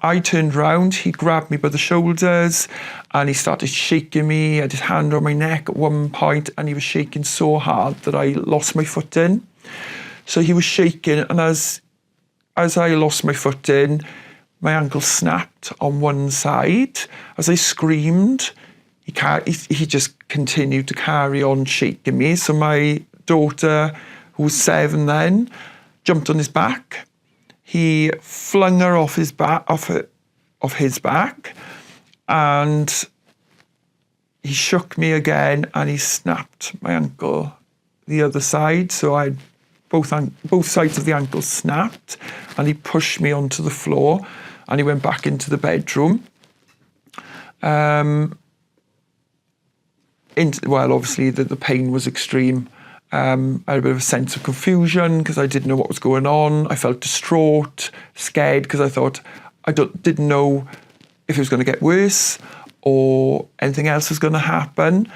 I turned round, he grabbed me by the shoulders and he started shaking me. He had his hand on my neck at one point and he was shaking so hard that I lost my footing. So he was shaking, and as I lost my footing, my ankle snapped on one side. As I screamed, he just continued to carry on shaking me. So my daughter, who was 7 then, jumped on his back. He flung her off his back, and he shook me again, and he snapped my ankle the other side. So I had both sides of the ankle snapped, and he pushed me onto the floor, and he went back into the bedroom. Well, obviously the pain was extreme. I had a bit of a sense of confusion because I didn't know what was going on. I felt distraught, scared, because I thought didn't know if it was going to get worse or anything else was going to happen.